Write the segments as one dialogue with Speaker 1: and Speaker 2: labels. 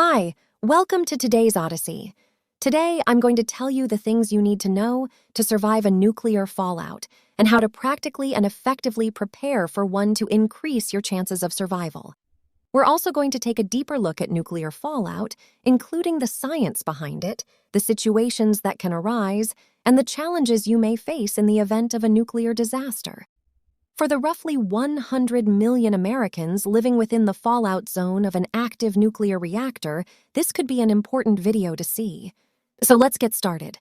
Speaker 1: Hi, welcome to today's Odyssey. Today, I'm going to tell you the things you need to know to survive a nuclear fallout and how to practically and effectively prepare for one to increase your chances of survival. We're also going to take a deeper look at nuclear fallout, including the science behind it, the situations that can arise, and the challenges you may face in the event of a nuclear disaster. For the roughly 100 million Americans living within the fallout zone of an active nuclear reactor, this could be an important video to see. So let's get started.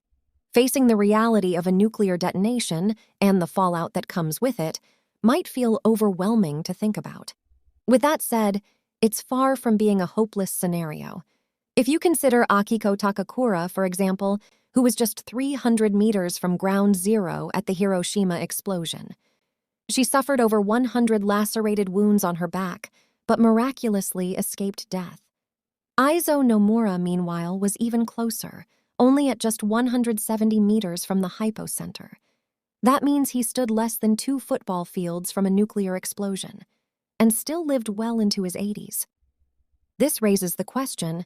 Speaker 1: Facing the reality of a nuclear detonation and the fallout that comes with it might feel overwhelming to think about. With that said, it's far from being a hopeless scenario. If you consider Akiko Takakura, for example, who was just 300 meters from ground zero at the Hiroshima explosion. She suffered over 100 lacerated wounds on her back, but miraculously escaped death. Izo Nomura, meanwhile, was even closer, only at just 170 meters from the hypocenter. That means he stood less than 2 football fields from a nuclear explosion, and still lived well into his 80s. This raises the question,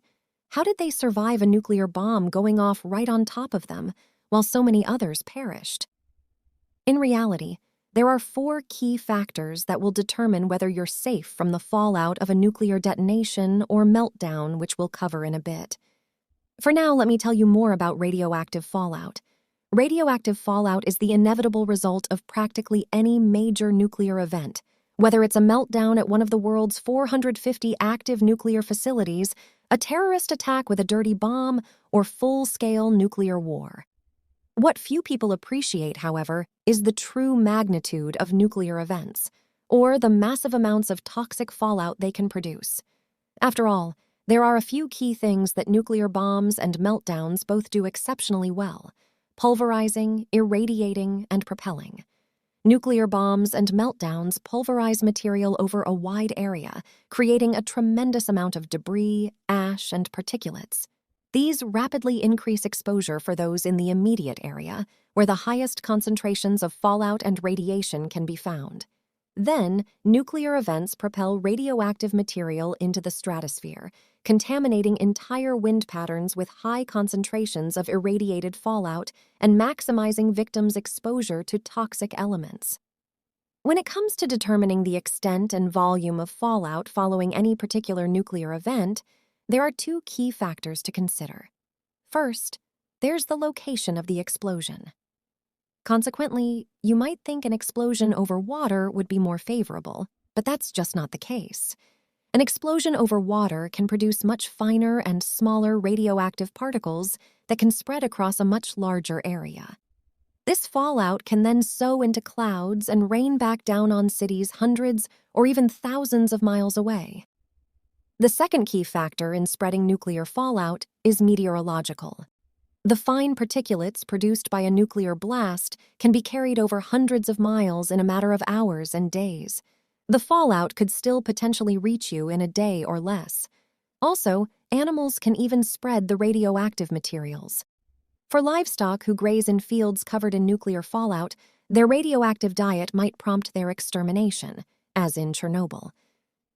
Speaker 1: how did they survive a nuclear bomb going off right on top of them, while so many others perished? In reality, there are 4 key factors that will determine whether you're safe from the fallout of a nuclear detonation or meltdown, which we'll cover in a bit. For now, let me tell you more about radioactive fallout. Radioactive fallout is the inevitable result of practically any major nuclear event, whether it's a meltdown at one of the world's 450 active nuclear facilities, a terrorist attack with a dirty bomb, or full-scale nuclear war. What few people appreciate, however, is the true magnitude of nuclear events, or the massive amounts of toxic fallout they can produce. After all, there are a few key things that nuclear bombs and meltdowns both do exceptionally well: pulverizing, irradiating, and propelling. Nuclear bombs and meltdowns pulverize material over a wide area, creating a tremendous amount of debris, ash, and particulates. These rapidly increase exposure for those in the immediate area, where the highest concentrations of fallout and radiation can be found. Then, nuclear events propel radioactive material into the stratosphere, contaminating entire wind patterns with high concentrations of irradiated fallout and maximizing victims' exposure to toxic elements. When it comes to determining the extent and volume of fallout following any particular nuclear event, there are 2 key factors to consider. First, there's the location of the explosion. Consequently, you might think an explosion over water would be more favorable, but that's just not the case. An explosion over water can produce much finer and smaller radioactive particles that can spread across a much larger area. This fallout can then sow into clouds and rain back down on cities hundreds or even thousands of miles away. The second key factor in spreading nuclear fallout is meteorological. The fine particulates produced by a nuclear blast can be carried over hundreds of miles in a matter of hours and days. The fallout could still potentially reach you in a day or less. Also, animals can even spread the radioactive materials. For livestock who graze in fields covered in nuclear fallout, their radioactive diet might prompt their extermination, as in Chernobyl.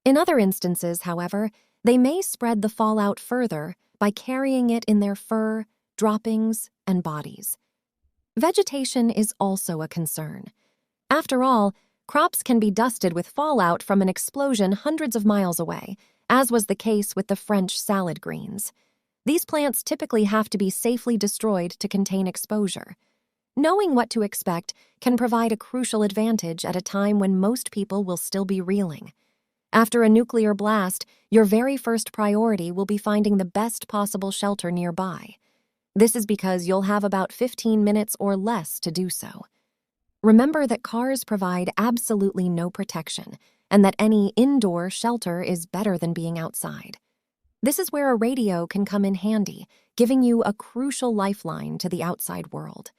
Speaker 1: In other instances, however, they may spread the fallout further by carrying it in their fur, droppings, and bodies. Vegetation is also a concern. After all, crops can be dusted with fallout from an explosion hundreds of miles away, as was the case with the French salad greens. These plants typically have to be safely destroyed to contain exposure. Knowing what to expect can provide a crucial advantage at a time when most people will still be reeling. After a nuclear blast, your very first priority will be finding the best possible shelter nearby. This is because you'll have about 15 minutes or less to do so. Remember that cars provide absolutely no protection, and that any indoor shelter is better than being outside. This is where a radio can come in handy, giving you a crucial lifeline to the outside world.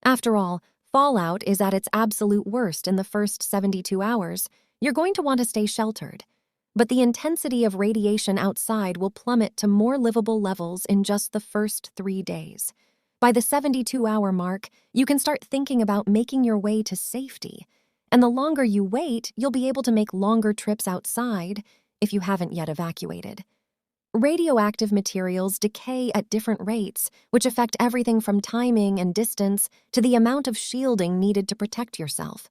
Speaker 1: After all, fallout is at its absolute worst in the first 72 hours. You're going to want to stay sheltered, but the intensity of radiation outside will plummet to more livable levels in just the first 3 days. By the 72-hour mark, you can start thinking about making your way to safety, and the longer you wait, you'll be able to make longer trips outside if you haven't yet evacuated. Radioactive materials decay at different rates, which affect everything from timing and distance to the amount of shielding needed to protect yourself.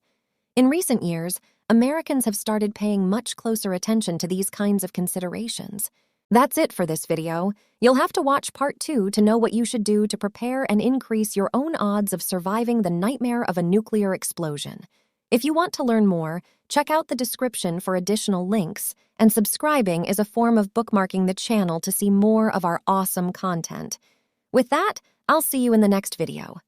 Speaker 1: In recent years, Americans have started paying much closer attention to these kinds of considerations. That's it for this video. You'll have to watch part 2 to know what you should do to prepare and increase your own odds of surviving the nightmare of a nuclear explosion. If you want to learn more, check out the description for additional links, and subscribing is a form of bookmarking the channel to see more of our awesome content. With that, I'll see you in the next video.